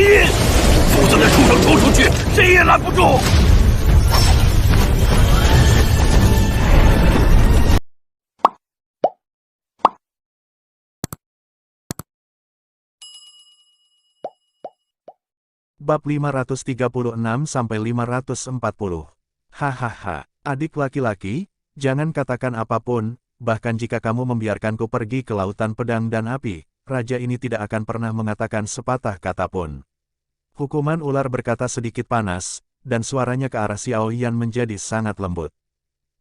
印，否则那畜生冲出去，谁也拦不住。Bab 536-540. Hahaha, adik laki-laki, jangan katakan apapun, bahkan jika kamu membiarkanku pergi ke lautan pedang dan api, raja ini tidak akan pernah mengatakan sepatah kata pun. Hukuman ular berkata sedikit panas, dan suaranya ke arah Xiao Yan menjadi sangat lembut.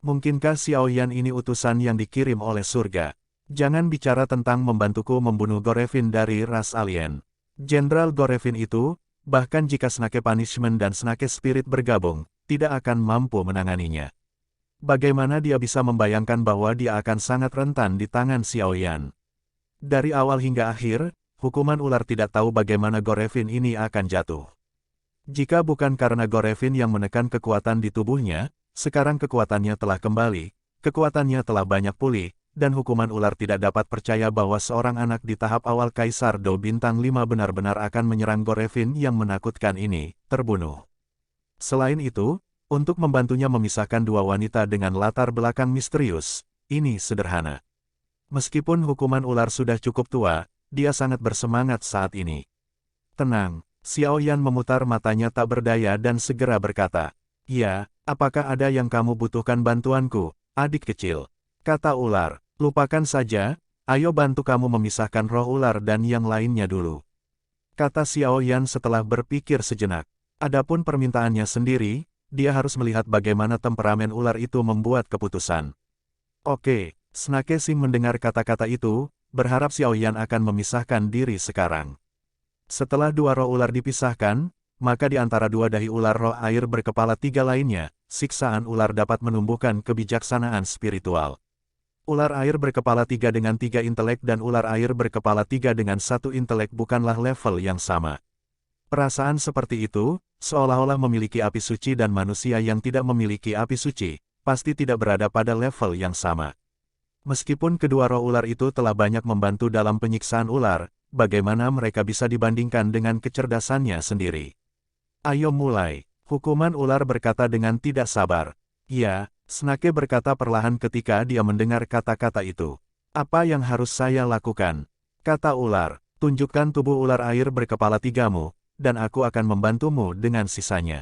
Mungkinkah Xiao Yan ini utusan yang dikirim oleh surga? Jangan bicara tentang membantuku membunuh Gorevin dari ras alien. Jenderal Gorevin itu, bahkan jika Snake Punishment dan Snake Spirit bergabung, tidak akan mampu menanganinya. Bagaimana dia bisa membayangkan bahwa dia akan sangat rentan di tangan Xiao Yan? Dari awal hingga akhir, hukuman ular tidak tahu bagaimana Gorevin ini akan jatuh. Jika bukan karena Gorevin yang menekan kekuatan di tubuhnya, sekarang kekuatannya telah kembali, kekuatannya telah banyak pulih, dan hukuman ular tidak dapat percaya bahwa seorang anak di tahap awal Kaisar Do Bintang 5 benar-benar akan menyerang Gorevin yang menakutkan ini, terbunuh. Selain itu, untuk membantunya memisahkan dua wanita dengan latar belakang misterius, ini sederhana. Meskipun hukuman ular sudah cukup tua, dia sangat bersemangat saat ini. Tenang, Xiao Yan memutar matanya tak berdaya dan segera berkata, "Ya, apakah ada yang kamu butuhkan bantuanku, adik kecil?" Kata ular. "Lupakan saja, ayo bantu kamu memisahkan roh ular dan yang lainnya dulu." Kata Xiao Yan setelah berpikir sejenak. Adapun permintaannya sendiri, dia harus melihat bagaimana temperamen ular itu membuat keputusan. Oke, Snake Sing mendengar kata-kata itu, berharap Xiao Yan akan memisahkan diri sekarang. Setelah dua roh ular dipisahkan, maka di antara dua dahi ular roh air berkepala tiga lainnya, siksaan ular dapat menumbuhkan kebijaksanaan spiritual. Ular air berkepala tiga dengan 3 intelek dan ular air berkepala 3 dengan 1 intelek bukanlah level yang sama. Perasaan seperti itu, seolah-olah memiliki api suci dan manusia yang tidak memiliki api suci, pasti tidak berada pada level yang sama. Meskipun kedua roh ular itu telah banyak membantu dalam penyiksaan ular, bagaimana mereka bisa dibandingkan dengan kecerdasannya sendiri? Ayo mulai, hukuman ular berkata dengan tidak sabar. Ya, Snake berkata perlahan ketika dia mendengar kata-kata itu. "Apa yang harus saya lakukan?" Kata ular, "Tunjukkan tubuh ular air berkepala tigamu, dan aku akan membantumu dengan sisanya."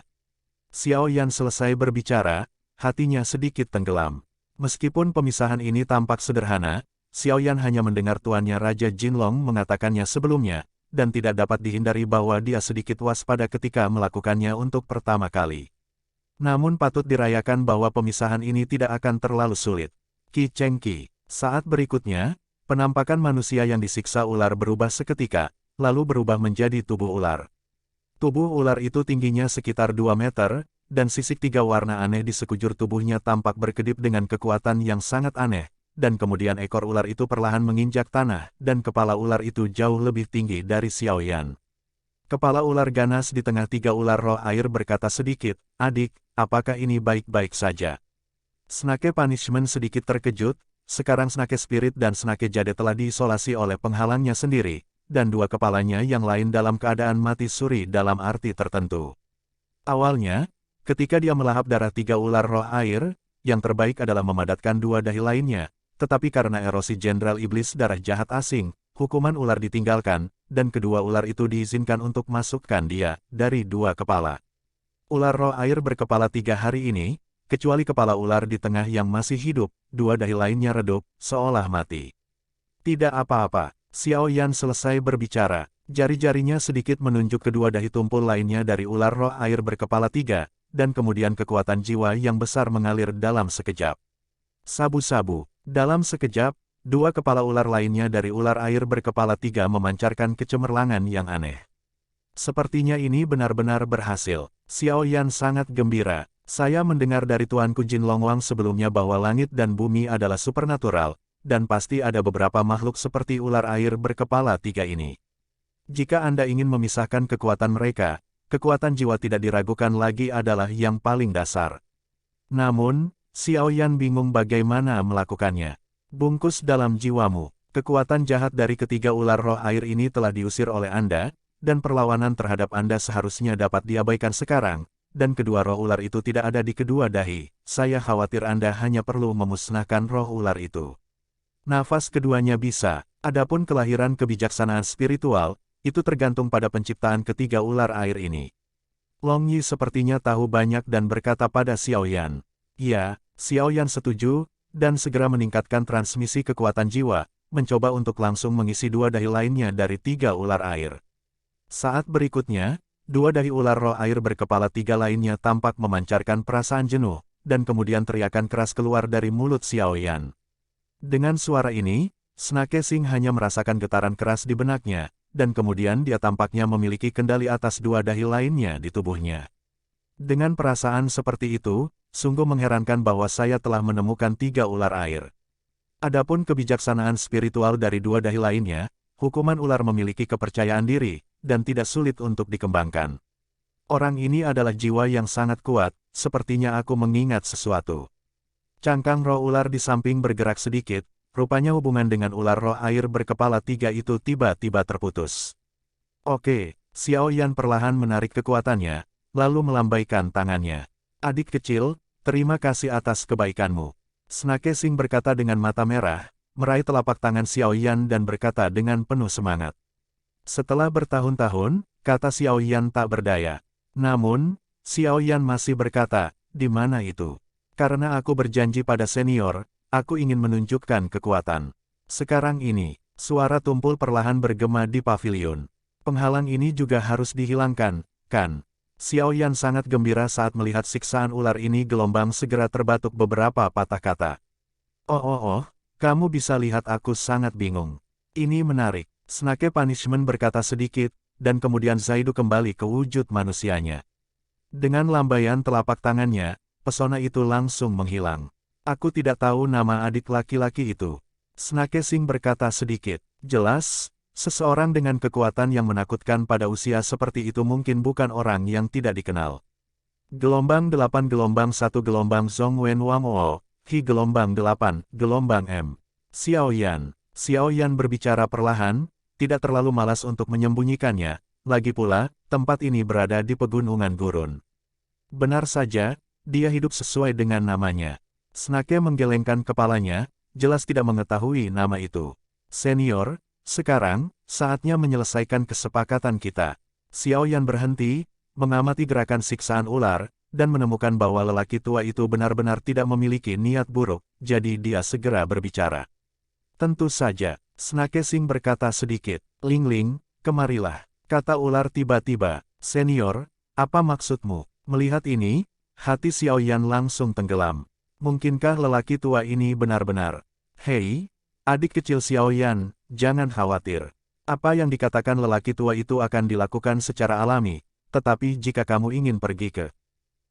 Xiao Yan selesai berbicara, hatinya sedikit tenggelam. Meskipun pemisahan ini tampak sederhana, Xiao Yan hanya mendengar tuannya Raja Jinlong mengatakannya sebelumnya, dan tidak dapat dihindari bahwa dia sedikit waspada ketika melakukannya untuk pertama kali. Namun patut dirayakan bahwa pemisahan ini tidak akan terlalu sulit. Qi Cheng Qi. Saat berikutnya, penampakan manusia yang disiksa ular berubah seketika, lalu berubah menjadi tubuh ular. Tubuh ular itu tingginya sekitar 2 meter, dan sisik 3 warna aneh di sekujur tubuhnya tampak berkedip dengan kekuatan yang sangat aneh, dan kemudian ekor ular itu perlahan menginjak tanah, dan kepala ular itu jauh lebih tinggi dari Xiao Yan. Kepala ular ganas di tengah 3 ular roh air berkata sedikit, "Adik, apakah ini baik-baik saja?" Snake Punishment sedikit terkejut, sekarang Snake Spirit dan Snake Jade telah diisolasi oleh penghalangnya sendiri, dan dua kepalanya yang lain dalam keadaan mati suri dalam arti tertentu. Awalnya, ketika dia melahap darah 3 ular roh air, yang terbaik adalah memadatkan 2 dahi lainnya, tetapi karena erosi Jenderal Iblis darah jahat asing, hukuman ular ditinggalkan, dan kedua ular itu diizinkan untuk masukkan dia dari 2 kepala. Ular roh air berkepala 3 hari ini, kecuali kepala ular di tengah yang masih hidup, 2 dahi lainnya redup, seolah mati. Tidak apa-apa, Xiao Yan selesai berbicara, jari-jarinya sedikit menunjuk kedua dahi tumpul lainnya dari ular roh air berkepala 3, dan kemudian kekuatan jiwa yang besar mengalir dalam sekejap. Sabu-sabu, dalam sekejap, 2 kepala ular lainnya dari ular air berkepala 3 memancarkan kecemerlangan yang aneh. Sepertinya ini benar-benar berhasil. Xiao Yan sangat gembira. "Saya mendengar dari tuanku Jin Longwang sebelumnya bahwa langit dan bumi adalah supernatural, dan pasti ada beberapa makhluk seperti ular air berkepala 3 ini. Jika Anda ingin memisahkan kekuatan mereka, kekuatan jiwa tidak diragukan lagi adalah yang paling dasar." Namun, Xiao Yan bingung bagaimana melakukannya. Bungkus dalam jiwamu, kekuatan jahat dari ketiga ular roh air ini telah diusir oleh Anda, dan perlawanan terhadap Anda seharusnya dapat diabaikan sekarang, dan kedua roh ular itu tidak ada di kedua dahi. Saya khawatir Anda hanya perlu memusnahkan roh ular itu. Nafas keduanya bisa, adapun kelahiran kebijaksanaan spiritual, itu tergantung pada penciptaan ketiga ular air ini. Long Yi sepertinya tahu banyak dan berkata pada Xiao Yan. Ya, Xiao Yan setuju, dan segera meningkatkan transmisi kekuatan jiwa, mencoba untuk langsung mengisi dua dahi lainnya dari tiga ular air. Saat berikutnya, dua dahi ular roh air berkepala tiga lainnya tampak memancarkan perasaan jenuh, dan kemudian teriakan keras keluar dari mulut Xiao Yan. Dengan suara ini, Snake Sing hanya merasakan getaran keras di benaknya, dan kemudian dia tampaknya memiliki kendali atas dua dahi lainnya di tubuhnya. Dengan perasaan seperti itu, sungguh mengherankan bahwa saya telah menemukan tiga ular air. Adapun kebijaksanaan spiritual dari dua dahi lainnya, hukuman ular memiliki kepercayaan diri, dan tidak sulit untuk dikembangkan. Orang ini adalah jiwa yang sangat kuat, sepertinya aku mengingat sesuatu. Cangkang roh ular di samping bergerak sedikit, rupanya hubungan dengan ular roh air berkepala tiga itu tiba-tiba terputus. Oke, Xiao Yan perlahan menarik kekuatannya, lalu melambaikan tangannya. Adik kecil, terima kasih atas kebaikanmu. Snake Sing berkata dengan mata merah, meraih telapak tangan Xiao Yan dan berkata dengan penuh semangat. Setelah bertahun-tahun, kata Xiao Yan tak berdaya. Namun, Xiao Yan masih berkata, di mana itu? Karena aku berjanji pada senior, aku ingin menunjukkan kekuatan. Sekarang ini, suara tumpul perlahan bergema di pavilion. Penghalang ini juga harus dihilangkan, kan? Xiao Yan sangat gembira saat melihat siksaan ular ini. Gelombang segera terbatuk beberapa patah kata. Oh, kamu bisa lihat aku sangat bingung. Ini menarik. Snake Punishment berkata sedikit, dan kemudian Zaidu kembali ke wujud manusianya. Dengan lambaian telapak tangannya, pesona itu langsung menghilang. Aku tidak tahu nama adik laki-laki itu. Snake Sing berkata sedikit. Jelas, seseorang dengan kekuatan yang menakutkan pada usia seperti itu mungkin bukan orang yang tidak dikenal. Gelombang 8 gelombang 1 gelombang Zhong Wen Wang O, Hi gelombang 8, gelombang M. Xiao Yan berbicara perlahan, tidak terlalu malas untuk menyembunyikannya, lagi pula, tempat ini berada di pegunungan gurun. Benar saja, dia hidup sesuai dengan namanya. Snake menggelengkan kepalanya, jelas tidak mengetahui nama itu. Senior, sekarang, saatnya menyelesaikan kesepakatan kita. Xiao Yan berhenti, mengamati gerakan siksaan ular, dan menemukan bahwa lelaki tua itu benar-benar tidak memiliki niat buruk, jadi dia segera berbicara. Tentu saja, Snake Sing berkata sedikit. Ling, kemarilah, kata ular tiba-tiba. Senior, apa maksudmu? Melihat ini, hati Xiao Yan langsung tenggelam. Mungkinkah lelaki tua ini benar-benar? Hei, adik kecil Xiao Yan, jangan khawatir. Apa yang dikatakan lelaki tua itu akan dilakukan secara alami, tetapi jika kamu ingin pergi ke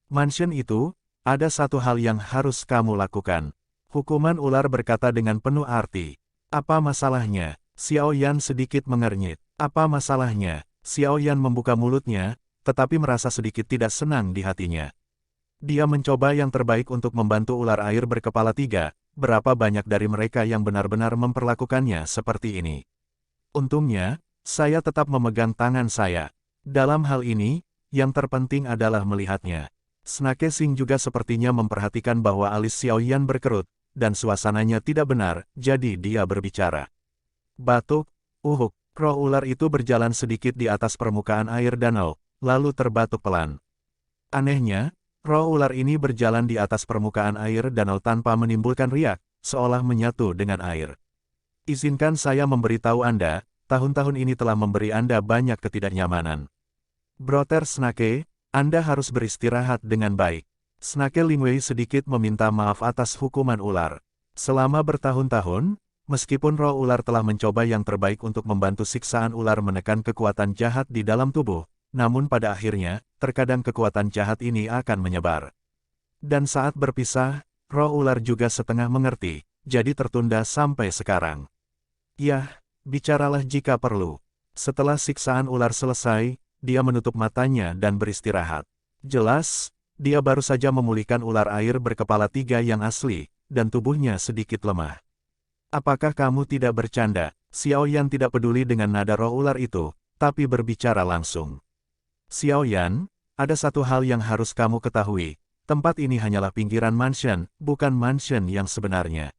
mansion itu, ada satu hal yang harus kamu lakukan. Hukuman ular berkata dengan penuh arti. Apa masalahnya? Xiao Yan sedikit mengernyit. Apa masalahnya? Xiao Yan membuka mulutnya, tetapi merasa sedikit tidak senang di hatinya. Dia mencoba yang terbaik untuk membantu ular air berkepala tiga, berapa banyak dari mereka yang benar-benar memperlakukannya seperti ini. Untungnya, saya tetap memegang tangan saya. Dalam hal ini, yang terpenting adalah melihatnya. Snake Sing juga sepertinya memperhatikan bahwa alis Xiao Yan berkerut, dan suasananya tidak benar, jadi dia berbicara. Batuk, roh ular itu berjalan sedikit di atas permukaan air danau, lalu terbatuk pelan. Anehnya, roh ular ini berjalan di atas permukaan air danau tanpa menimbulkan riak, seolah menyatu dengan air. Izinkan saya memberitahu Anda, tahun-tahun ini telah memberi Anda banyak ketidaknyamanan. Brother Snake, Anda harus beristirahat dengan baik. Snake Lingwei sedikit meminta maaf atas hukuman ular. Selama bertahun-tahun, meskipun roh ular telah mencoba yang terbaik untuk membantu siksaan ular menekan kekuatan jahat di dalam tubuh, namun pada akhirnya, terkadang kekuatan jahat ini akan menyebar. Dan saat berpisah, roh ular juga setengah mengerti, jadi tertunda sampai sekarang. Yah, bicaralah jika perlu. Setelah siksaan ular selesai, dia menutup matanya dan beristirahat. Jelas, dia baru saja memulihkan ular air berkepala tiga yang asli, dan tubuhnya sedikit lemah. Apakah kamu tidak bercanda? Xiao Yan tidak peduli dengan nada roh ular itu, tapi berbicara langsung. Xiao Yan, ada satu hal yang harus kamu ketahui. Tempat ini hanyalah pinggiran mansion, bukan mansion yang sebenarnya.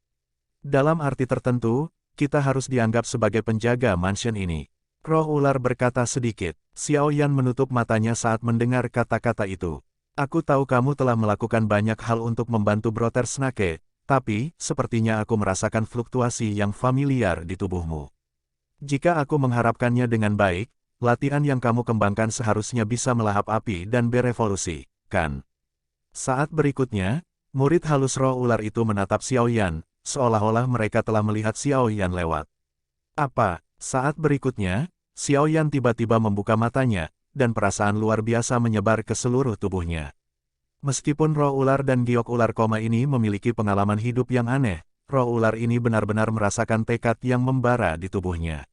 Dalam arti tertentu, kita harus dianggap sebagai penjaga mansion ini. Roh ular berkata sedikit. Xiao Yan menutup matanya saat mendengar kata-kata itu. Aku tahu kamu telah melakukan banyak hal untuk membantu Brother Snake, tapi, sepertinya aku merasakan fluktuasi yang familiar di tubuhmu. Jika aku mengharapkannya dengan baik, latihan yang kamu kembangkan seharusnya bisa melahap api dan berevolusi, kan? Saat berikutnya, murid halus roh ular itu menatap Xiao Yan, seolah-olah mereka telah melihat Xiao Yan lewat. Apa? Saat berikutnya, Xiao Yan tiba-tiba membuka matanya, dan perasaan luar biasa menyebar ke seluruh tubuhnya. Meskipun roh ular dan giok ular koma ini memiliki pengalaman hidup yang aneh, roh ular ini benar-benar merasakan tekad yang membara di tubuhnya.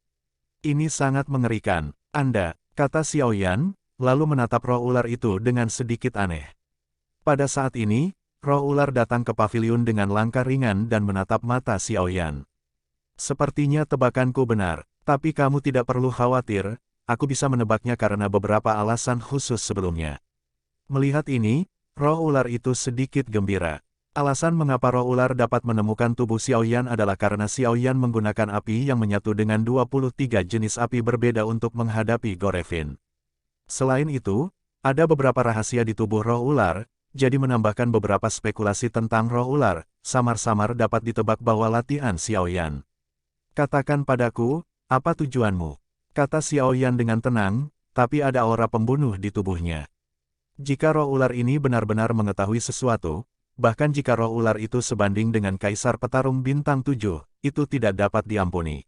Ini sangat mengerikan, Anda, kata Xiao Yan, lalu menatap roh ular itu dengan sedikit aneh. Pada saat ini, roh ular datang ke paviliun dengan langkah ringan dan menatap mata Xiao Yan. Sepertinya tebakanku benar, tapi kamu tidak perlu khawatir, aku bisa menebaknya karena beberapa alasan khusus sebelumnya. Melihat ini, roh ular itu sedikit gembira. Alasan mengapa roh ular dapat menemukan tubuh Xiao Yan adalah karena Xiao Yan menggunakan api yang menyatu dengan 23 jenis api berbeda untuk menghadapi Gorevin. Selain itu, ada beberapa rahasia di tubuh roh ular, jadi menambahkan beberapa spekulasi tentang roh ular, samar-samar dapat ditebak bahwa latihan Xiao Yan. Katakan padaku, apa tujuanmu? Kata Xiao Yan dengan tenang, tapi ada aura pembunuh di tubuhnya. Jika roh ular ini benar-benar mengetahui sesuatu, bahkan jika roh ular itu sebanding dengan Kaisar Petarung Bintang 7, itu tidak dapat diampuni.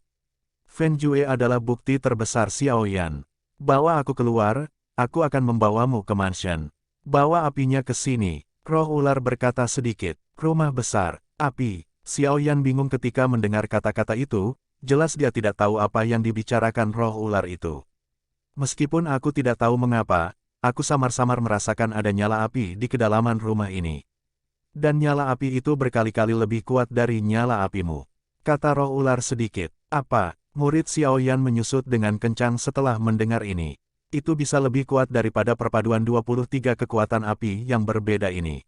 Fen Jue adalah bukti terbesar Xiao Yan. Bawa aku keluar, aku akan membawamu ke mansion. Bawa apinya ke sini, roh ular berkata sedikit. Rumah besar, api. Xiao Yan bingung ketika mendengar kata-kata itu, jelas dia tidak tahu apa yang dibicarakan roh ular itu. Meskipun aku tidak tahu mengapa, aku samar-samar merasakan ada nyala api di kedalaman rumah ini. Dan nyala api itu berkali-kali lebih kuat dari nyala apimu. Kata roh ular sedikit. Apa? Murid Xiao Yan menyusut dengan kencang setelah mendengar ini. Itu bisa lebih kuat daripada perpaduan 23 kekuatan api yang berbeda ini.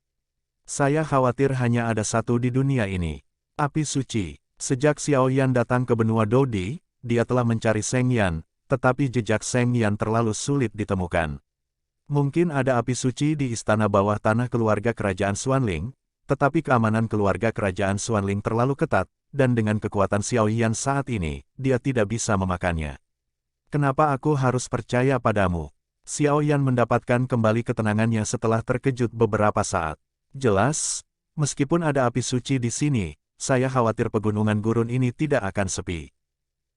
Saya khawatir hanya ada satu di dunia ini. Api suci. Sejak Xiao Yan datang ke benua Dodi, dia telah mencari Sheng Yan, tetapi jejak Sheng Yan terlalu sulit ditemukan. Mungkin ada api suci di istana bawah tanah keluarga kerajaan Xuanling, tetapi keamanan keluarga kerajaan Xuanling terlalu ketat, dan dengan kekuatan Xiao Yan saat ini, dia tidak bisa memakannya. Kenapa aku harus percaya padamu? Xiao Yan mendapatkan kembali ketenangannya setelah terkejut beberapa saat. Jelas, meskipun ada api suci di sini, saya khawatir pegunungan gurun ini tidak akan sepi.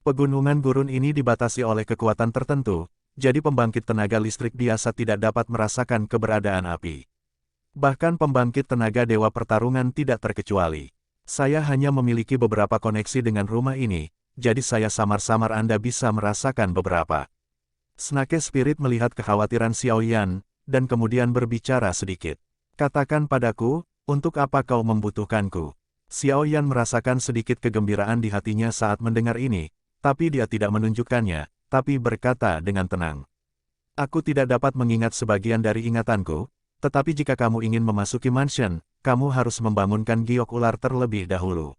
Pegunungan gurun ini dibatasi oleh kekuatan tertentu, jadi pembangkit tenaga listrik biasa tidak dapat merasakan keberadaan api. Bahkan pembangkit tenaga dewa pertarungan tidak terkecuali. Saya hanya memiliki beberapa koneksi dengan rumah ini, jadi saya samar-samar Anda bisa merasakan beberapa. Snake Spirit melihat kekhawatiran Xiao Yan, dan kemudian berbicara sedikit. Katakan padaku, untuk apa kau membutuhkanku? Xiao Yan merasakan sedikit kegembiraan di hatinya saat mendengar ini, tapi dia tidak menunjukkannya, tapi berkata dengan tenang. Aku tidak dapat mengingat sebagian dari ingatanku, tetapi jika kamu ingin memasuki mansion, kamu harus membangunkan giok ular terlebih dahulu.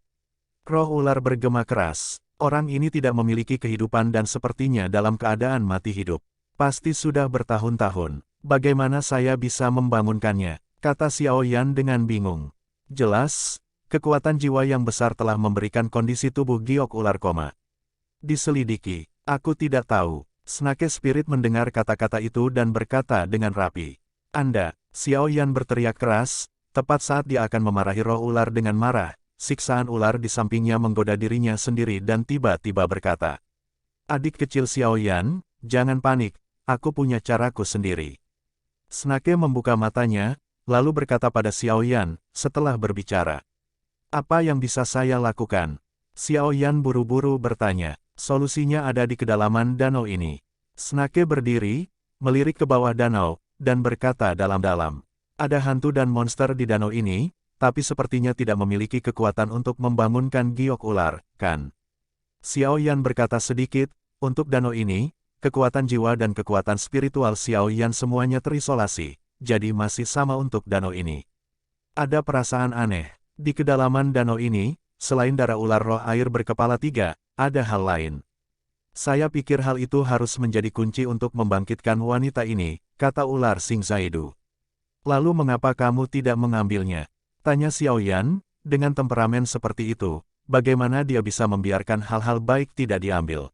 Roh ular bergema keras. Orang ini tidak memiliki kehidupan dan sepertinya dalam keadaan mati hidup. Pasti sudah bertahun-tahun. Bagaimana saya bisa membangunkannya? Kata Xiao Yan dengan bingung. Jelas, kekuatan jiwa yang besar telah memberikan kondisi tubuh giok ular koma. Diselidiki. Aku tidak tahu. Snake Spirit mendengar kata-kata itu dan berkata dengan rapi. Anda, Xiao Yan berteriak keras, tepat saat dia akan memarahi roh ular dengan marah. Siksaan ular di sampingnya menggoda dirinya sendiri dan tiba-tiba berkata. Adik kecil Xiao Yan, jangan panik, aku punya caraku sendiri. Snake membuka matanya, lalu berkata pada Xiao Yan, setelah berbicara. Apa yang bisa saya lakukan? Xiao Yan buru-buru bertanya. Solusinya ada di kedalaman danau ini. Snake berdiri, melirik ke bawah danau, dan berkata dalam-dalam. Ada hantu dan monster di danau ini, tapi sepertinya tidak memiliki kekuatan untuk membangunkan giok ular, kan? Xiao Yan berkata sedikit, untuk danau ini, kekuatan jiwa dan kekuatan spiritual Xiao Yan semuanya terisolasi, jadi masih sama untuk danau ini. Ada perasaan aneh. Di kedalaman danau ini, selain darah ular roh air berkepala 3, ada hal lain. Saya pikir hal itu harus menjadi kunci untuk membangkitkan wanita ini, kata ular Sing Zaidu. Lalu mengapa kamu tidak mengambilnya? Tanya Xiao Yan, dengan temperamen seperti itu, bagaimana dia bisa membiarkan hal-hal baik tidak diambil?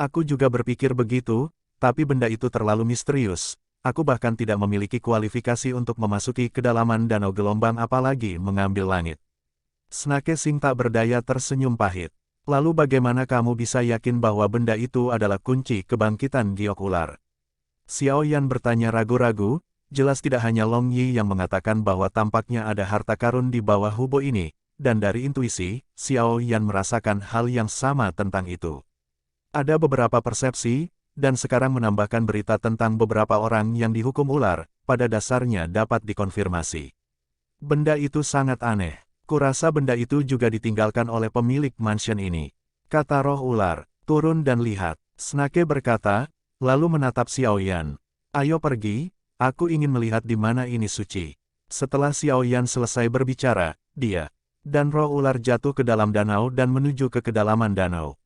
Aku juga berpikir begitu, tapi benda itu terlalu misterius. Aku bahkan tidak memiliki kualifikasi untuk memasuki kedalaman danau gelombang apalagi mengambil langit. Snake Sing tak berdaya tersenyum pahit. Lalu bagaimana kamu bisa yakin bahwa benda itu adalah kunci kebangkitan giok ular? Xiao Yan bertanya ragu-ragu, jelas tidak hanya Long Yi yang mengatakan bahwa tampaknya ada harta karun di bawah hubo ini, dan dari intuisi, Xiao Yan merasakan hal yang sama tentang itu. Ada beberapa persepsi, dan sekarang menambahkan berita tentang beberapa orang yang dihukum ular, pada dasarnya dapat dikonfirmasi. Benda itu sangat aneh. Kurasa benda itu juga ditinggalkan oleh pemilik mansion ini. Kata roh ular, turun dan lihat. Snake berkata, lalu menatap Xiao Yan. Ayo pergi, aku ingin melihat di mana ini suci. Setelah Xiao Yan selesai berbicara, dia dan roh ular jatuh ke dalam danau dan menuju ke kedalaman danau.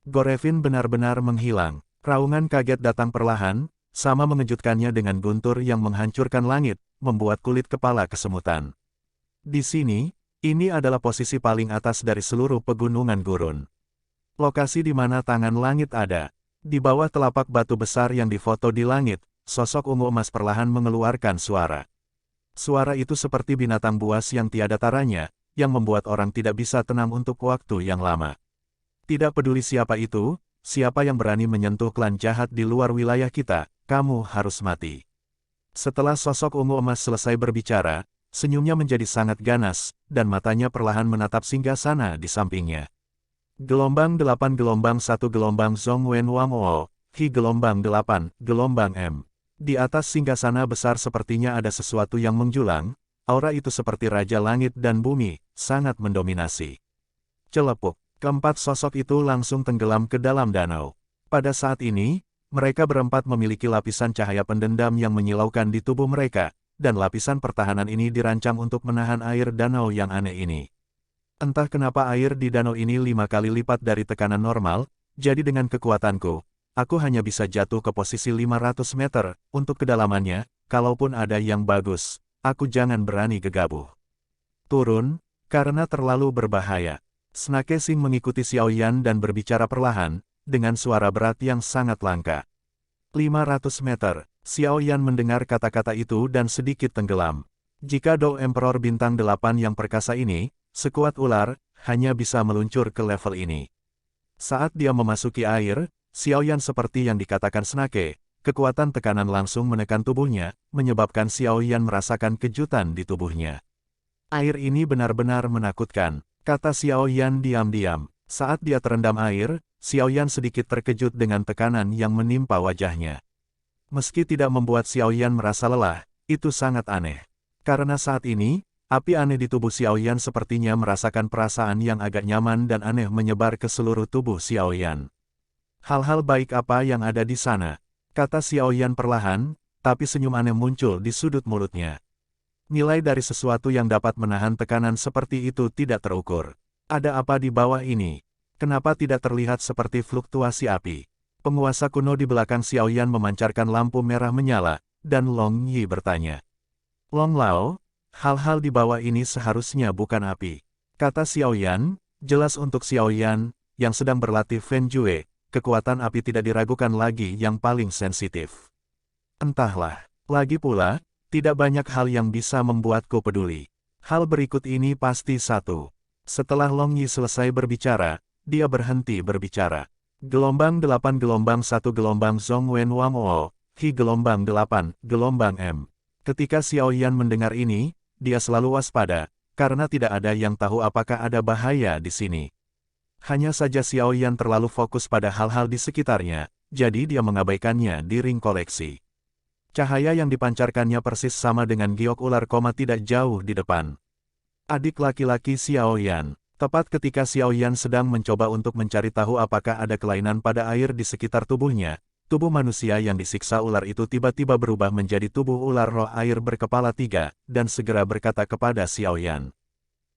Gorevin benar-benar menghilang. Raungan kaget datang perlahan, sama mengejutkannya dengan guntur yang menghancurkan langit, membuat kulit kepala kesemutan. Di sini, ini adalah posisi paling atas dari seluruh pegunungan gurun. Lokasi di mana tangan langit ada. Di bawah telapak batu besar yang difoto di langit, sosok ungu emas perlahan mengeluarkan suara. Suara itu seperti binatang buas yang tiada taranya, yang membuat orang tidak bisa tenang untuk waktu yang lama. Tidak peduli siapa itu, siapa yang berani menyentuh klan jahat di luar wilayah kita, kamu harus mati. Setelah sosok ungu emas selesai berbicara, senyumnya menjadi sangat ganas, dan matanya perlahan menatap singgasana di sampingnya. Gelombang 8 gelombang 1 gelombang Zhong Wen Wang O, Hi gelombang 8, gelombang M. Di atas singgasana besar sepertinya ada sesuatu yang menjulang, aura itu seperti Raja Langit dan Bumi, sangat mendominasi. Celepuk. Keempat sosok itu langsung tenggelam ke dalam danau. Pada saat ini, mereka berempat memiliki lapisan cahaya pendendam yang menyilaukan di tubuh mereka, dan lapisan pertahanan ini dirancang untuk menahan air danau yang aneh ini. Entah kenapa air di danau ini 5 kali lipat dari tekanan normal, jadi dengan kekuatanku, aku hanya bisa jatuh ke posisi 500 meter, untuk kedalamannya, kalaupun ada yang bagus, aku jangan berani gegabah. Turun, karena terlalu berbahaya. Snake Sing mengikuti Xiao Yan dan berbicara perlahan, dengan suara berat yang sangat langka. 500 meter, Xiao Yan mendengar kata-kata itu dan sedikit tenggelam. Jika Dou Emperor Bintang 8 yang perkasa ini, sekuat ular, hanya bisa meluncur ke level ini. Saat dia memasuki air, Xiao Yan seperti yang dikatakan Snake, kekuatan tekanan langsung menekan tubuhnya, menyebabkan Xiao Yan merasakan kejutan di tubuhnya. Air ini benar-benar menakutkan. Kata Xiao Yan diam-diam. Saat dia terendam air, Xiao Yan sedikit terkejut dengan tekanan yang menimpa wajahnya. Meski tidak membuat Xiao Yan merasa lelah, itu sangat aneh. Karena saat ini, api aneh di tubuh Xiao Yan sepertinya merasakan perasaan yang agak nyaman dan aneh menyebar ke seluruh tubuh Xiao Yan. Hal-hal baik apa yang ada di sana? Kata Xiao Yan perlahan, tapi senyum aneh muncul di sudut mulutnya. Nilai dari sesuatu yang dapat menahan tekanan seperti itu tidak terukur. Ada apa di bawah ini? Kenapa tidak terlihat seperti fluktuasi api? Penguasa kuno di belakang Xiao Yan memancarkan lampu merah menyala, dan Long Yi bertanya. Long Lao, hal-hal di bawah ini seharusnya bukan api. Kata Xiao Yan, jelas untuk Xiao Yan, yang sedang berlatih Fen Jue, kekuatan api tidak diragukan lagi yang paling sensitif. Entahlah, lagi pula, tidak banyak hal yang bisa membuatku peduli. Hal berikut ini pasti satu. Setelah Long Yi selesai berbicara, dia berhenti berbicara. Gelombang 8 gelombang 1 gelombang Zhong Wen Wang O, Hi gelombang 8, gelombang M. Ketika Xiao Yan mendengar ini, dia selalu waspada, karena tidak ada yang tahu apakah ada bahaya di sini. Hanya saja Xiao Yan terlalu fokus pada hal-hal di sekitarnya, jadi dia mengabaikannya di ring koleksi. Cahaya yang dipancarkannya persis sama dengan giok ular koma tidak jauh di depan. Adik laki-laki Xiao Yan. Tepat ketika Xiao Yan sedang mencoba untuk mencari tahu apakah ada kelainan pada air di sekitar tubuhnya, Tubuh manusia yang disiksa ular itu tiba-tiba berubah menjadi tubuh ular roh air berkepala 3, dan segera berkata kepada Xiao Yan.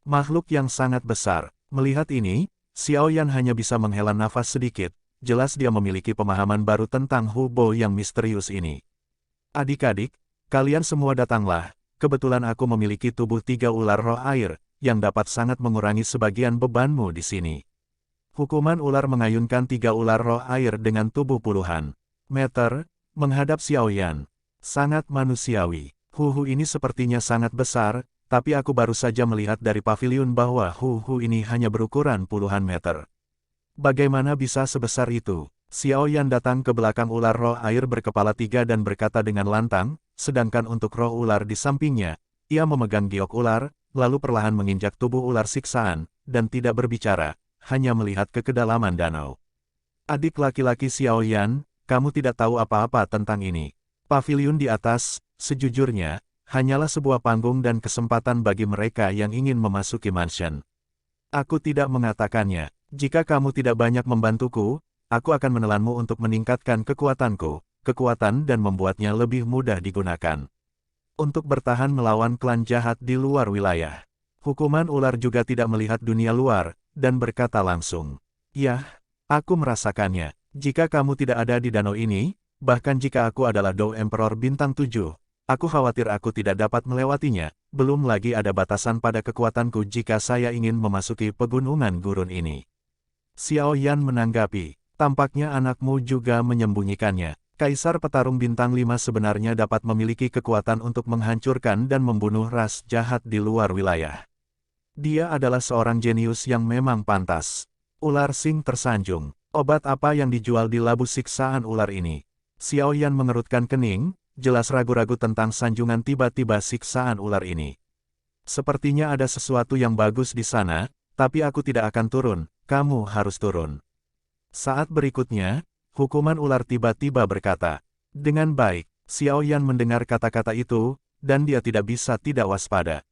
Makhluk yang sangat besar. Melihat ini, Xiao Yan hanya bisa menghela nafas sedikit, jelas dia memiliki pemahaman baru tentang Hu Bo yang misterius ini. Adik-adik, kalian semua datanglah, kebetulan aku memiliki tubuh 3 ular roh air, yang dapat sangat mengurangi sebagian bebanmu di sini. Hukuman ular mengayunkan 3 ular roh air dengan tubuh puluhan meter, menghadap Xiao Yan. Sangat manusiawi. Hu ini sepertinya sangat besar, tapi aku baru saja melihat dari pavilion bahwa Hu ini hanya berukuran puluhan meter. Bagaimana bisa sebesar itu? Xiao Yan datang ke belakang ular roh air berkepala 3 dan berkata dengan lantang, sedangkan untuk roh ular di sampingnya, ia memegang giok ular, lalu perlahan menginjak tubuh ular siksaan, dan tidak berbicara, hanya melihat ke kedalaman danau. Adik laki-laki Xiao Yan, kamu tidak tahu apa-apa tentang ini. Pavilion di atas, sejujurnya, hanyalah sebuah panggung dan kesempatan bagi mereka yang ingin memasuki mansion. Aku tidak mengatakannya. Jika kamu tidak banyak membantuku, aku akan menelanmu untuk meningkatkan kekuatan dan membuatnya lebih mudah digunakan. Untuk bertahan melawan klan jahat di luar wilayah. Hukuman ular juga tidak melihat dunia luar, dan berkata langsung. Yah, aku merasakannya. Jika kamu tidak ada di danau ini, bahkan jika aku adalah Dou Emperor Bintang 7, aku khawatir aku tidak dapat melewatinya, belum lagi ada batasan pada kekuatanku jika saya ingin memasuki pegunungan gurun ini. Xiao Yan menanggapi, tampaknya anakmu juga menyembunyikannya. Kaisar Petarung Bintang 5 sebenarnya dapat memiliki kekuatan untuk menghancurkan dan membunuh ras jahat di luar wilayah. Dia adalah seorang jenius yang memang pantas. Ular Sing tersanjung. Obat apa yang dijual di labu siksaan ular ini? Xiao Yan mengerutkan kening, jelas ragu-ragu tentang sanjungan tiba-tiba siksaan ular ini. Sepertinya ada sesuatu yang bagus di sana, tapi aku tidak akan turun, kamu harus turun. Saat berikutnya, hukuman ular tiba-tiba berkata. Dengan baik, Xiao Yan mendengar kata-kata itu, dan dia tidak bisa tidak waspada.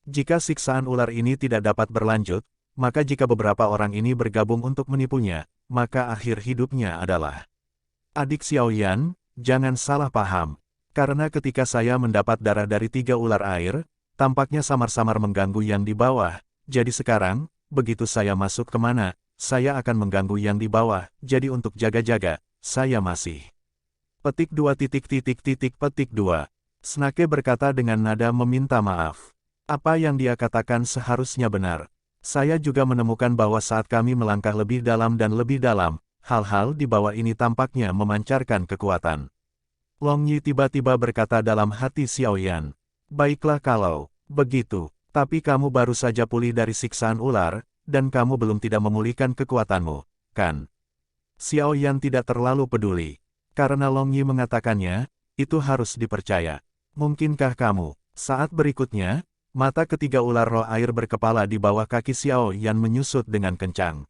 Jika siksaan ular ini tidak dapat berlanjut, maka jika beberapa orang ini bergabung untuk menipunya, maka akhir hidupnya adalah. Adik Xiao Yan, jangan salah paham. Karena ketika saya mendapat darah dari 3 ular air, tampaknya samar-samar mengganggu yang di bawah. Jadi sekarang, begitu saya masuk kemana, saya akan mengganggu yang di bawah. Jadi untuk jaga-jaga, saya masih. Petik 2 petik 2. Snake berkata dengan nada meminta maaf. Apa yang dia katakan seharusnya benar. Saya juga menemukan bahwa saat kami melangkah lebih dalam dan lebih dalam, hal-hal di bawah ini tampaknya memancarkan kekuatan. Long Yi tiba-tiba berkata dalam hati Xiao Yan. Baiklah kalau begitu, tapi kamu baru saja pulih dari siksaan ular, dan kamu belum tidak memulihkan kekuatanmu, kan? Xiao Yan tidak terlalu peduli. Karena Long Yi mengatakannya, itu harus dipercaya. Mungkinkah kamu, saat berikutnya, mata ketiga ular roh air berkepala di bawah kaki Xiao Yan menyusut dengan kencang.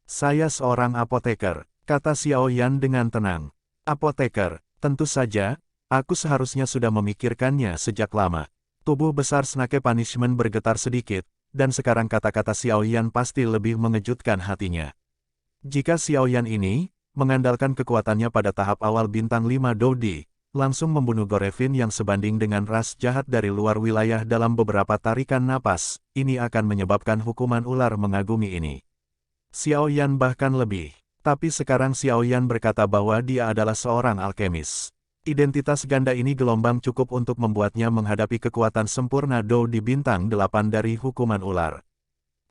Saya seorang apoteker, kata Xiao Yan dengan tenang. Apoteker, tentu saja, aku seharusnya sudah memikirkannya sejak lama. Tubuh besar Snake Punishment bergetar sedikit, dan sekarang kata-kata Xiao Yan pasti lebih mengejutkan hatinya. Jika Xiao Yan ini, mengandalkan kekuatannya pada tahap awal bintang 5 Dodi, langsung membunuh Gorevin yang sebanding dengan ras jahat dari luar wilayah dalam beberapa tarikan napas, ini akan menyebabkan hukuman ular mengagumi ini. Xiao Yan bahkan lebih. Tapi sekarang Xiao Yan berkata bahwa dia adalah seorang alkemis. Identitas ganda ini gelombang cukup untuk membuatnya menghadapi kekuatan sempurna Dou di bintang 8 dari hukuman ular.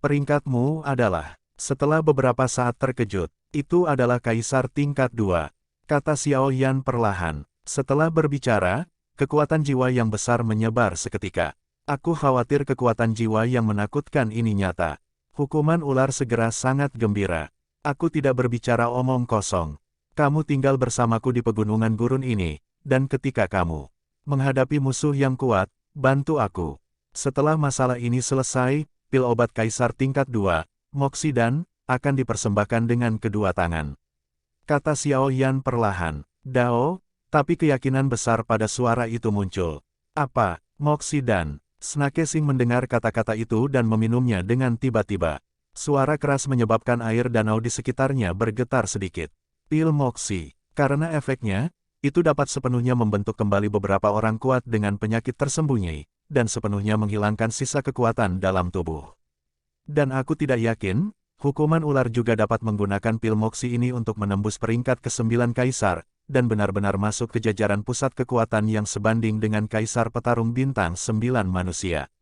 Peringkatmu adalah, setelah beberapa saat terkejut, itu adalah Kaisar tingkat 2, kata Xiao Yan perlahan. Setelah berbicara, kekuatan jiwa yang besar menyebar seketika. Aku khawatir kekuatan jiwa yang menakutkan ini nyata. Hukuman ular segera sangat gembira. Aku tidak berbicara omong kosong. Kamu tinggal bersamaku di pegunungan gurun ini, dan ketika kamu menghadapi musuh yang kuat, bantu aku. Setelah masalah ini selesai, pil obat Kaisar tingkat 2, Moxidan, akan dipersembahkan dengan kedua tangan. Kata Xiao Yan perlahan. Dao, tapi keyakinan besar pada suara itu muncul. Apa, Moxidan? Snake Sing mendengar kata-kata itu dan meminumnya dengan tiba-tiba. Suara keras menyebabkan air danau di sekitarnya bergetar sedikit. Pil Moxi, Karena efeknya, itu dapat sepenuhnya membentuk kembali beberapa orang kuat dengan penyakit tersembunyi, dan sepenuhnya menghilangkan sisa kekuatan dalam tubuh. Dan aku tidak yakin, hukuman ular juga dapat menggunakan pil moksi ini untuk menembus peringkat ke-9 kaisar, dan benar-benar masuk ke jajaran pusat kekuatan yang sebanding dengan kaisar petarung bintang 9 manusia.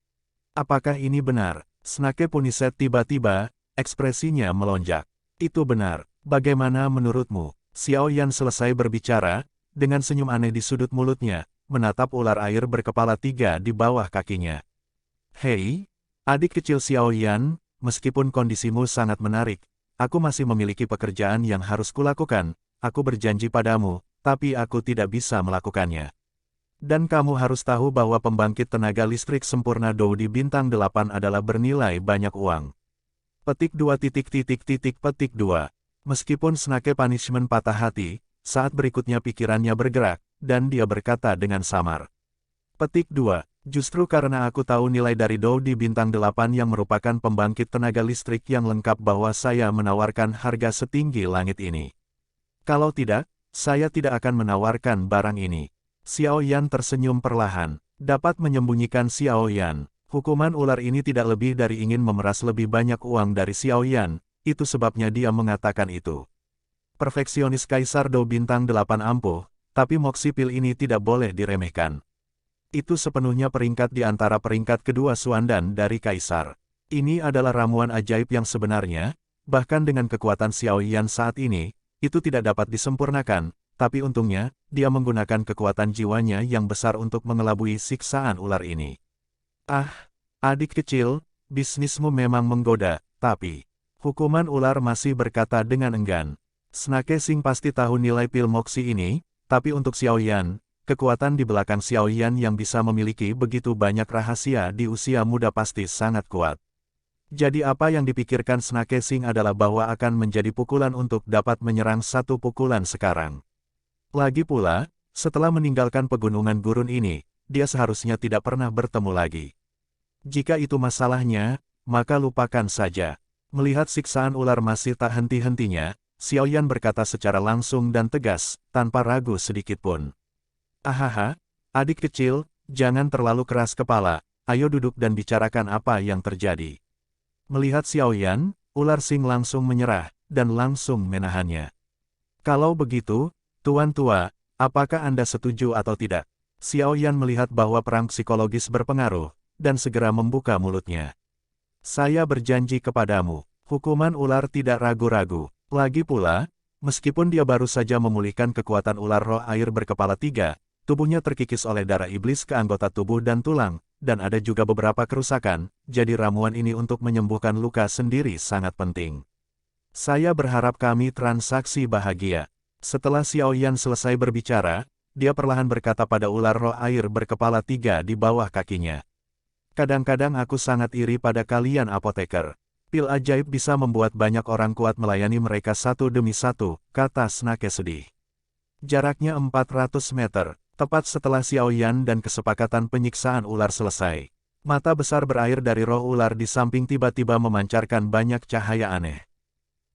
Apakah ini benar? Snake Puniset tiba-tiba, ekspresinya melonjak. Itu benar. Bagaimana menurutmu? Xiao Yan selesai berbicara, dengan senyum aneh di sudut mulutnya, menatap ular air berkepala 3 di bawah kakinya. Hei, adik kecil Xiao Yan, meskipun kondisimu sangat menarik, aku masih memiliki pekerjaan yang harus kulakukan, aku berjanji padamu, tapi aku tidak bisa melakukannya. Dan kamu harus tahu bahwa pembangkit tenaga listrik sempurna Dou di bintang 8 adalah bernilai banyak uang. Petik 2 petik 2. Meskipun Snake Punishment patah hati, saat berikutnya pikirannya bergerak, dan dia berkata dengan samar. Petik 2. Justru karena aku tahu nilai dari Dou di bintang 8 yang merupakan pembangkit tenaga listrik yang lengkap bahwa saya menawarkan harga setinggi langit ini. Kalau tidak, saya tidak akan menawarkan barang ini. Xiao Yan tersenyum perlahan. Dapat menyembunyikan Xiao Yan. Hukuman ular ini tidak lebih dari ingin memeras lebih banyak uang dari Xiao Yan. Itu sebabnya dia mengatakan itu. Perfeksionis Kaisar Dou bintang 8 ampuh, tapi moksi pil ini tidak boleh diremehkan. Itu sepenuhnya peringkat di antara peringkat kedua Suandan dari Kaisar. Ini adalah ramuan ajaib yang sebenarnya, bahkan dengan kekuatan Xiao Yan saat ini, itu tidak dapat disempurnakan, tapi untungnya, dia menggunakan kekuatan jiwanya yang besar untuk mengelabui siksaan ular ini. Ah, adik kecil, bisnismu memang menggoda, tapi... Hukuman ular masih berkata dengan enggan. Snake Sing pasti tahu nilai pil moksi ini, tapi untuk Xiao Yan, kekuatan di belakang Xiao Yan yang bisa memiliki begitu banyak rahasia di usia muda pasti sangat kuat. Jadi apa yang dipikirkan Snake Sing adalah bahwa akan menjadi pukulan untuk dapat menyerang satu pukulan sekarang. Lagi pula, setelah meninggalkan pegunungan gurun ini, dia seharusnya tidak pernah bertemu lagi. Jika itu masalahnya, maka lupakan saja. Melihat siksaan ular masih tak henti-hentinya, Xiao Yan berkata secara langsung dan tegas, tanpa ragu sedikitpun. Ahaha, adik kecil, jangan terlalu keras kepala, ayo duduk dan bicarakan apa yang terjadi. Melihat Xiao Yan, ular Sing langsung menyerah, dan langsung menahannya. Kalau begitu, Tuan Tua, apakah Anda setuju atau tidak? Xiao Yan melihat bahwa perang psikologis berpengaruh, dan segera membuka mulutnya. Saya berjanji kepadamu, hukuman ular tidak ragu-ragu. Lagi pula, meskipun dia baru saja memulihkan kekuatan ular roh air berkepala 3, tubuhnya terkikis oleh darah iblis ke anggota tubuh dan tulang, dan ada juga beberapa kerusakan, jadi ramuan ini untuk menyembuhkan luka sendiri sangat penting. Saya berharap kami transaksi bahagia. Setelah Xiao Yan selesai berbicara, dia perlahan berkata pada ular roh air berkepala 3 di bawah kakinya. Kadang-kadang aku sangat iri pada kalian apoteker. Pil ajaib bisa membuat banyak orang kuat melayani mereka satu demi satu, kata Snake sedih. Jaraknya 400 meter, tepat setelah Xiao Yan dan kesepakatan penyiksaan ular selesai. Mata besar berair dari roh ular di samping tiba-tiba memancarkan banyak cahaya aneh.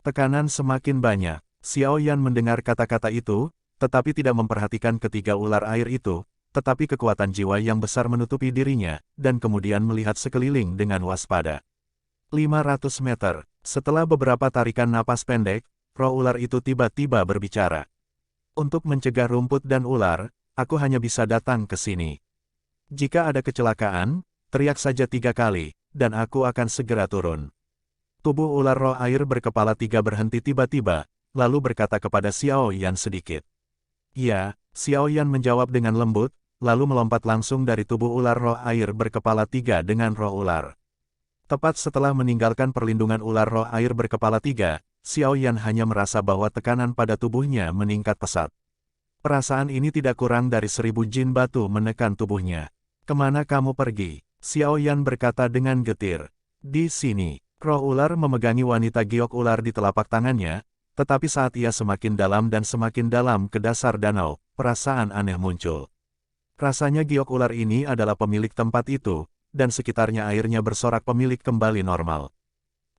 Tekanan semakin banyak. Xiao Yan mendengar kata-kata itu, tetapi tidak memperhatikan ketiga ular air itu, tetapi kekuatan jiwa yang besar menutupi dirinya, dan kemudian melihat sekeliling dengan waspada. 500 meter, setelah beberapa tarikan napas pendek, roh ular itu tiba-tiba berbicara. Untuk mencegah rumput dan ular, aku hanya bisa datang ke sini. Jika ada kecelakaan, teriak saja 3 kali, dan aku akan segera turun. Tubuh ular roh air berkepala 3 berhenti tiba-tiba, lalu berkata kepada Xiao Yan sedikit. Ya, Xiao Yan menjawab dengan lembut, lalu melompat langsung dari tubuh ular roh air berkepala 3 dengan roh ular. Tepat setelah meninggalkan perlindungan ular roh air berkepala 3, Xiao Yan hanya merasa bahwa tekanan pada tubuhnya meningkat pesat. Perasaan ini tidak kurang dari 1000 jin batu menekan tubuhnya. Kemana kamu pergi? Xiao Yan berkata dengan getir. Di sini, roh ular memegangi wanita giok ular di telapak tangannya, tetapi saat ia semakin dalam ke dasar danau, perasaan aneh muncul. Rasanya giok ular ini adalah pemilik tempat itu, dan sekitarnya airnya bersorak pemilik kembali normal.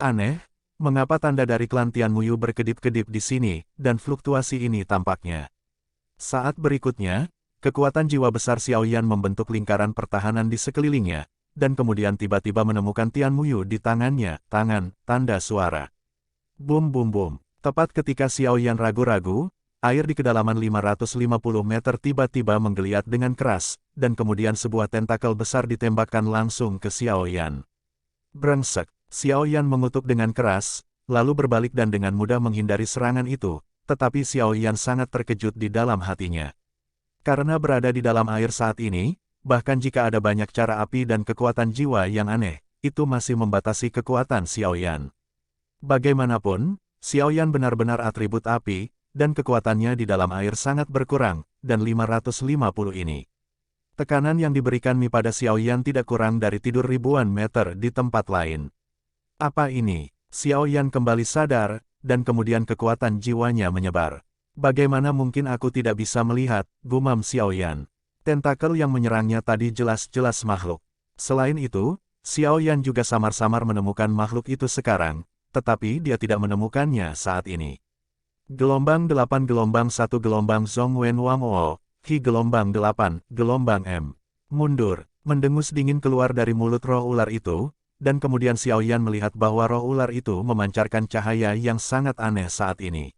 Aneh, Mengapa tanda dari klan Tianmuyu berkedip-kedip di sini, dan fluktuasi ini tampaknya? Saat berikutnya, kekuatan jiwa besar Xiaoyan membentuk lingkaran pertahanan di sekelilingnya, dan kemudian tiba-tiba menemukan Tianmuyu di tangannya, tangan, tanda suara. Bum bum bum. Tepat ketika Xiaoyan ragu-ragu, air di kedalaman 550 meter tiba-tiba menggeliat dengan keras, dan kemudian sebuah tentakel besar ditembakkan langsung ke Xiaoyan. Brengsek. Xiaoyan mengutuk dengan keras, lalu berbalik dan dengan mudah menghindari serangan itu, tetapi Xiaoyan sangat terkejut di dalam hatinya. Karena berada di dalam air saat ini, bahkan jika ada banyak cara api dan kekuatan jiwa yang aneh, itu masih membatasi kekuatan Xiaoyan. Bagaimanapun, Xiaoyan benar-benar atribut api, dan kekuatannya di dalam air sangat berkurang, dan 550 ini. Tekanan yang diberikan Mi pada Xiaoyan tidak kurang dari tidur ribuan meter di tempat lain. Apa ini? Xiaoyan kembali sadar, dan kemudian kekuatan jiwanya menyebar. Bagaimana mungkin aku tidak bisa melihat, gumam Xiaoyan. Tentakel yang menyerangnya tadi jelas-jelas makhluk. Selain itu, Xiaoyan juga samar-samar menemukan makhluk itu sekarang, tetapi dia tidak menemukannya saat ini. Gelombang 8 gelombang 1 gelombang Zhong Wen Wang O, Hi gelombang 8, gelombang M. Mundur, mendengus dingin keluar dari mulut roh ular itu, dan kemudian Xiaoyan melihat bahwa roh ular itu memancarkan cahaya yang sangat aneh saat ini.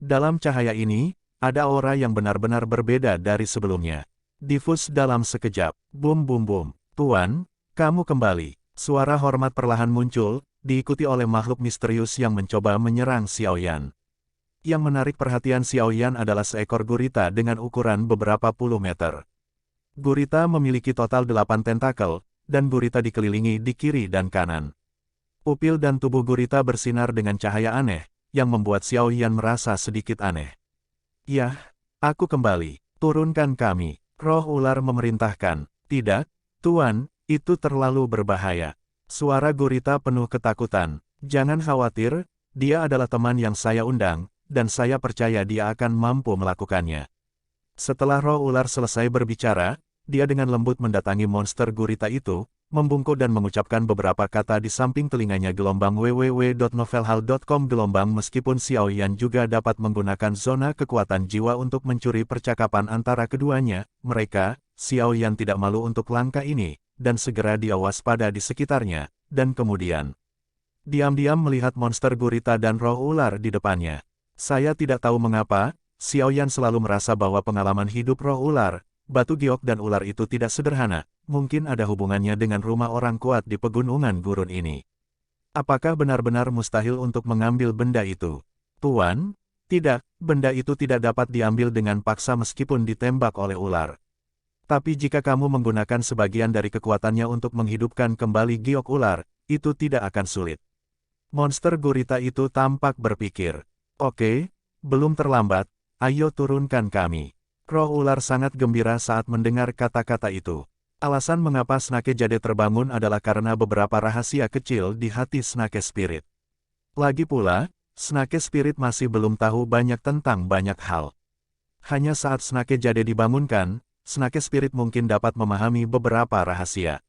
Dalam cahaya ini, ada aura yang benar-benar berbeda dari sebelumnya. Difus dalam sekejap. Bum bum bum. Tuan, kamu kembali. Suara hormat perlahan muncul, diikuti oleh makhluk misterius yang mencoba menyerang Xiaoyan. Yang menarik perhatian Xiaoyan adalah seekor gurita dengan ukuran beberapa puluh meter. Gurita memiliki total 8 tentakel, dan gurita dikelilingi di kiri dan kanan. Pupil dan tubuh gurita bersinar dengan cahaya aneh, yang membuat Xiaoyan merasa sedikit aneh. Yah, aku kembali. Turunkan kami. Roh ular memerintahkan. Tidak, Tuan, itu terlalu berbahaya. Suara gurita penuh ketakutan. Jangan khawatir, dia adalah teman yang saya undang, dan saya percaya dia akan mampu melakukannya. Setelah roh ular selesai berbicara, dia dengan lembut mendatangi monster gurita itu, membungkuk dan mengucapkan beberapa kata di samping telinganya. Gelombang www.novelhal.com gelombang. Meskipun Xiaoyan juga dapat menggunakan zona kekuatan jiwa untuk mencuri percakapan antara keduanya, Xiaoyan tidak malu untuk langkah ini, dan segera dia waspada di sekitarnya, dan kemudian diam-diam melihat monster gurita dan roh ular di depannya. Saya tidak tahu mengapa, Xiaoyan selalu merasa bahwa pengalaman hidup roh ular, batu giok dan ular itu tidak sederhana, mungkin ada hubungannya dengan rumah orang kuat di pegunungan gurun ini. Apakah benar-benar mustahil untuk mengambil benda itu? Tuan, tidak, benda itu tidak dapat diambil dengan paksa meskipun ditembak oleh ular. Tapi jika kamu menggunakan sebagian dari kekuatannya untuk menghidupkan kembali giok ular, itu tidak akan sulit. Monster gurita itu tampak berpikir. Oke, belum terlambat, ayo turunkan kami. Roh ular sangat gembira saat mendengar kata-kata itu. Alasan mengapa Snake Jade terbangun adalah karena beberapa rahasia kecil di hati Snake Spirit. Lagi pula, Snake Spirit masih belum tahu banyak tentang banyak hal. Hanya saat Snake Jade dibangunkan, Snake Spirit mungkin dapat memahami beberapa rahasia.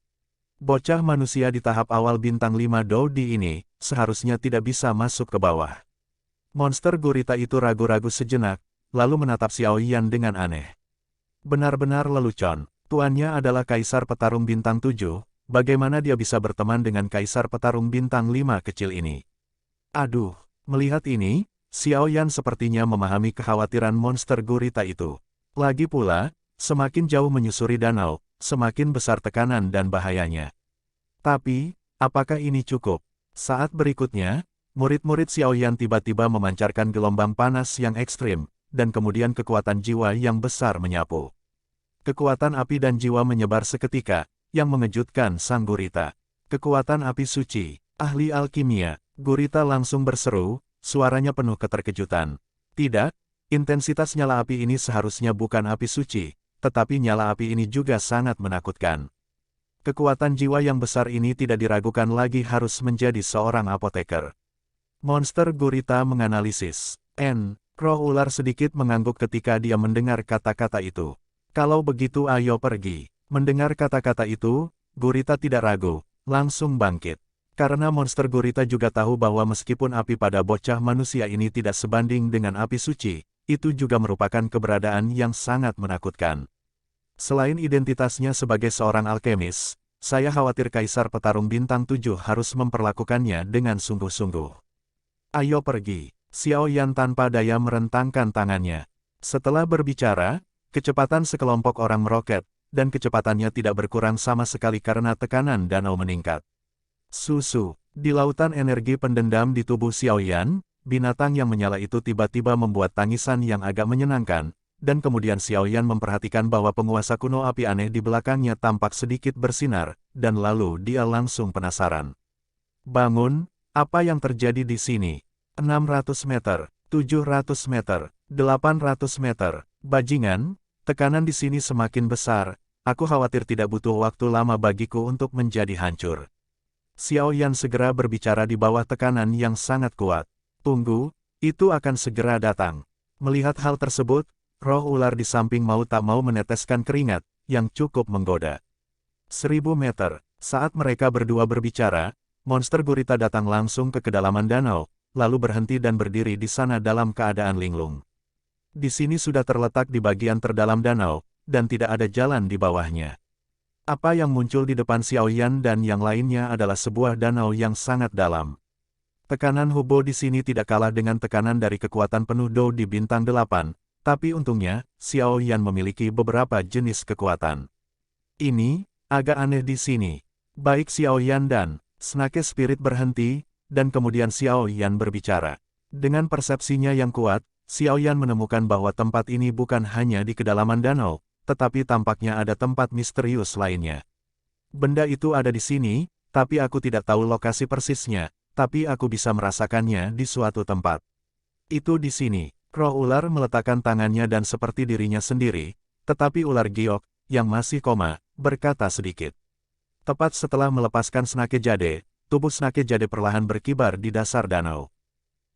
Bocah manusia di tahap awal bintang 5 Doudi ini, seharusnya tidak bisa masuk ke bawah. Monster gurita itu ragu-ragu sejenak, lalu menatap Xiaoyan dengan aneh. Benar-benar lelucon, tuannya adalah Kaisar Petarung Bintang 7, bagaimana dia bisa berteman dengan Kaisar Petarung Bintang 5 kecil ini? Aduh, melihat ini, Xiaoyan sepertinya memahami kekhawatiran monster gurita itu. Lagi pula, semakin jauh menyusuri danau, semakin besar tekanan dan bahayanya. Tapi, apakah ini cukup? Saat berikutnya, murid-murid Xiaoyan tiba-tiba memancarkan gelombang panas yang ekstrim, dan kemudian kekuatan jiwa yang besar menyapu. Kekuatan api dan jiwa menyebar seketika, yang mengejutkan sang gurita. Kekuatan api suci, ahli alkimia, gurita langsung berseru, suaranya penuh keterkejutan. Tidak, intensitas nyala api ini seharusnya bukan api suci, tetapi nyala api ini juga sangat menakutkan. Kekuatan jiwa yang besar ini tidak diragukan lagi harus menjadi seorang apoteker. Monster gurita menganalisis. Roh ular sedikit mengangguk ketika dia mendengar kata-kata itu. Kalau begitu ayo pergi. Mendengar kata-kata itu, gurita tidak ragu, langsung bangkit. Karena monster gurita juga tahu bahwa meskipun api pada bocah manusia ini tidak sebanding dengan api suci, itu juga merupakan keberadaan yang sangat menakutkan. Selain identitasnya sebagai seorang alkemis, saya khawatir Kaisar Petarung Bintang 7 harus memperlakukannya dengan sungguh-sungguh. Ayo pergi. Xiao Yan tanpa daya merentangkan tangannya. Setelah berbicara, kecepatan sekelompok orang meroket, dan kecepatannya tidak berkurang sama sekali karena tekanan danau meningkat. Susu. Di lautan energi pendendam di tubuh Xiao Yan, binatang yang menyala itu tiba-tiba membuat tangisan yang agak menyenangkan, dan kemudian Xiao Yan memperhatikan bahwa penguasa kuno api aneh di belakangnya tampak sedikit bersinar, dan lalu dia langsung penasaran. Bangun, apa yang terjadi di sini? 600 meter, 700 meter, 800 meter, bajingan, tekanan di sini semakin besar, aku khawatir tidak butuh waktu lama bagiku untuk menjadi hancur. Xiao Yan segera berbicara di bawah tekanan yang sangat kuat. Tunggu, itu akan segera datang. Melihat hal tersebut, roh ular di samping mau tak mau meneteskan keringat, yang cukup menggoda. 1000 meter, saat mereka berdua berbicara, monster gurita datang langsung ke kedalaman danau, lalu berhenti dan berdiri di sana dalam keadaan linglung. Di sini sudah terletak di bagian terdalam danau, dan tidak ada jalan di bawahnya. Apa yang muncul di depan Xiao Yan dan yang lainnya adalah sebuah danau yang sangat dalam. Tekanan Hubo di sini tidak kalah dengan tekanan dari kekuatan penuh Dou di bintang 8, tapi untungnya, Xiao Yan memiliki beberapa jenis kekuatan. Ini, agak aneh di sini. Baik Xiao Yan dan Snake Spirit berhenti, dan kemudian Xiao Yan berbicara. Dengan persepsinya yang kuat, Xiao Yan menemukan bahwa tempat ini bukan hanya di kedalaman danau, tetapi tampaknya ada tempat misterius lainnya. Benda itu ada di sini, tapi aku tidak tahu lokasi persisnya, tapi aku bisa merasakannya di suatu tempat. Itu di sini. Roh ular meletakkan tangannya dan seperti dirinya sendiri, tetapi ular giok, yang masih koma, berkata sedikit. Tepat setelah melepaskan Snake Jade, tubuh Snake Jade perlahan berkibar di dasar danau.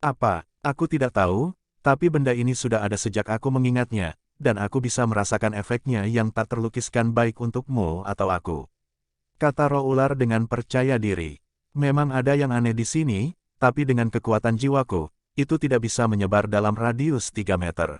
Apa? Aku tidak tahu, tapi benda ini sudah ada sejak aku mengingatnya, dan aku bisa merasakan efeknya yang tak terlukiskan baik untukmu atau aku. Kata roh ular dengan percaya diri. Memang ada yang aneh di sini, tapi dengan kekuatan jiwaku, itu tidak bisa menyebar dalam radius 3 meter.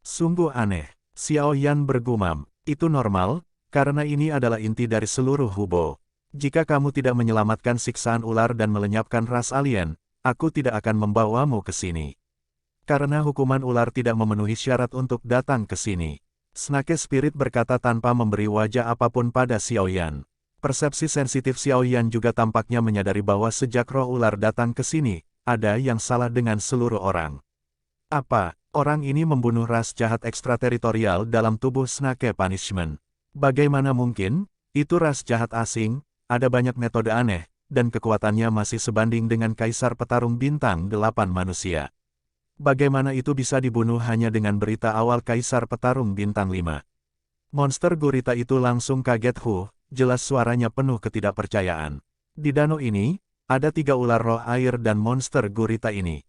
Sungguh aneh, Xiao Yan bergumam. Itu normal, karena ini adalah inti dari seluruh Hubo. Jika kamu tidak menyelamatkan siksaan ular dan melenyapkan ras alien, aku tidak akan membawamu ke sini. Karena hukuman ular tidak memenuhi syarat untuk datang ke sini. Snake Spirit berkata tanpa memberi wajah apapun pada Xiao Yan. Persepsi sensitif Xiao Yan juga tampaknya menyadari bahwa sejak roh ular datang ke sini, ada yang salah dengan seluruh orang. Apa? Orang ini membunuh ras jahat ekstrateritorial dalam tubuh Snake Punishment. Bagaimana mungkin? Itu ras jahat asing, ada banyak metode aneh, dan kekuatannya masih sebanding dengan Kaisar Petarung Bintang 8 manusia. Bagaimana itu bisa dibunuh hanya dengan berita awal Kaisar Petarung Bintang 5? Monster gurita itu langsung kaget. Jelas suaranya penuh ketidakpercayaan. Di danau ini, ada 3 ular roh air dan monster gurita ini.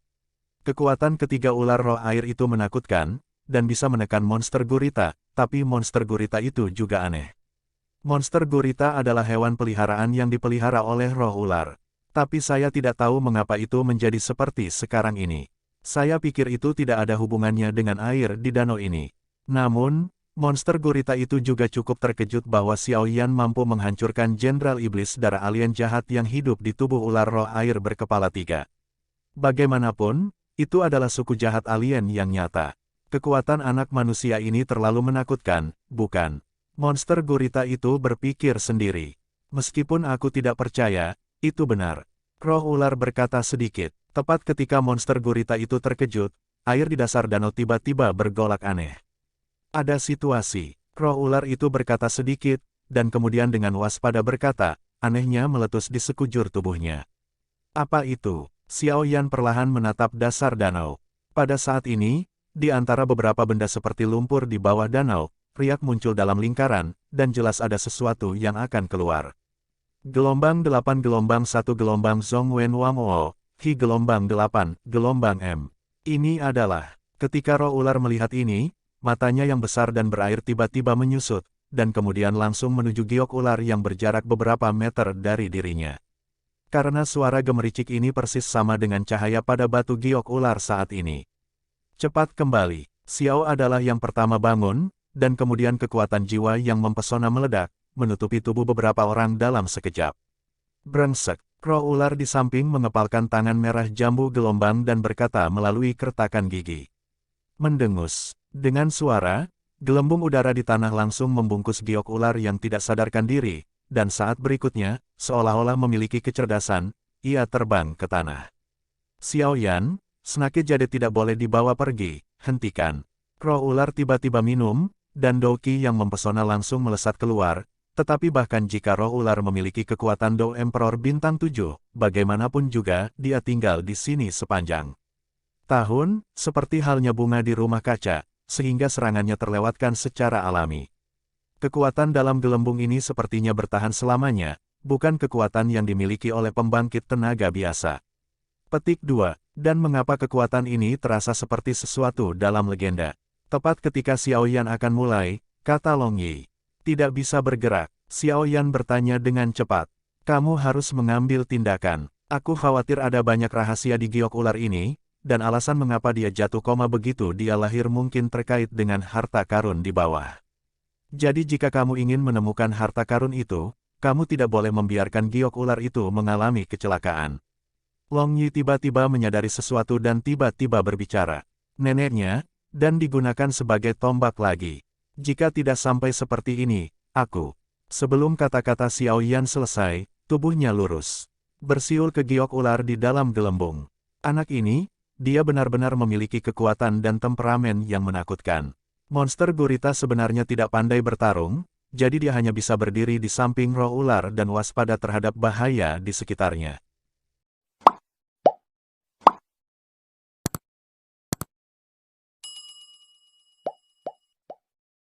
Kekuatan ketiga ular roh air itu menakutkan, dan bisa menekan monster gurita, tapi monster gurita itu juga aneh. Monster gurita adalah hewan peliharaan yang dipelihara oleh roh ular. Tapi saya tidak tahu mengapa itu menjadi seperti sekarang ini. Saya pikir itu tidak ada hubungannya dengan air di danau ini. Namun, monster gurita itu juga cukup terkejut bahwa Xiao Yan mampu menghancurkan Jenderal Iblis darah alien jahat yang hidup di tubuh ular roh air berkepala 3. Bagaimanapun, itu adalah suku jahat alien yang nyata. Kekuatan anak manusia ini terlalu menakutkan, bukan? Monster gurita itu berpikir sendiri. Meskipun aku tidak percaya, itu benar. Roh ular berkata sedikit. Tepat ketika monster gurita itu terkejut, air di dasar danau tiba-tiba bergolak aneh. Ada situasi. Roh ular itu berkata sedikit, dan kemudian dengan waspada berkata, anehnya meletus di sekujur tubuhnya. Apa itu? Xiao Yan perlahan menatap dasar danau. Pada saat ini, di antara beberapa benda seperti lumpur di bawah danau, riak muncul dalam lingkaran, dan jelas ada sesuatu yang akan keluar. Gelombang 8 gelombang 1 gelombang Zhong Wen Wang O, Hi gelombang 8, gelombang M. Ini adalah, ketika roh ular melihat ini, matanya yang besar dan berair tiba-tiba menyusut, dan kemudian langsung menuju giok ular yang berjarak beberapa meter dari dirinya. Karena suara gemericik ini persis sama dengan cahaya pada batu giok ular saat ini. Cepat kembali. Xiao adalah yang pertama bangun, dan kemudian kekuatan jiwa yang mempesona meledak, menutupi tubuh beberapa orang dalam sekejap. Brengsek. Roh ular di samping mengepalkan tangan merah jambu gelombang dan berkata melalui kertakan gigi. Mendengus. Dengan suara, gelembung udara di tanah langsung membungkus giok ular yang tidak sadarkan diri, dan saat berikutnya, seolah-olah memiliki kecerdasan, ia terbang ke tanah. Xiao Yan, Snake Jade tidak boleh dibawa pergi, hentikan. Roh ular tiba-tiba minum, dan Douki yang mempesona langsung melesat keluar, tetapi bahkan jika roh ular memiliki kekuatan Do Emperor Bintang 7, bagaimanapun juga dia tinggal di sini sepanjang tahun, seperti halnya bunga di rumah kaca, sehingga serangannya terlewatkan secara alami. Kekuatan dalam gelembung ini sepertinya bertahan selamanya, bukan kekuatan yang dimiliki oleh pembangkit tenaga biasa. Petik 2. Dan mengapa kekuatan ini terasa seperti sesuatu dalam legenda? Tepat ketika Xiao Yan akan mulai, kata Long Yi. Tidak bisa bergerak. Xiao Yan bertanya dengan cepat. Kamu harus mengambil tindakan. Aku khawatir ada banyak rahasia di giok ular ini, dan alasan mengapa dia jatuh koma begitu dia lahir mungkin terkait dengan harta karun di bawah. Jadi jika kamu ingin menemukan harta karun itu, kamu tidak boleh membiarkan giok ular itu mengalami kecelakaan. Long Yi tiba-tiba menyadari sesuatu dan tiba-tiba berbicara. Neneknya, dan digunakan sebagai tombak lagi. Jika tidak sampai seperti ini, aku. Sebelum kata-kata Xiao Yan selesai, tubuhnya lurus. Bersiul ke giok ular di dalam gelembung. Anak ini, dia benar-benar memiliki kekuatan dan temperamen yang menakutkan. Monster gurita sebenarnya tidak pandai bertarung, jadi dia hanya bisa berdiri di samping roh ular dan waspada terhadap bahaya di sekitarnya.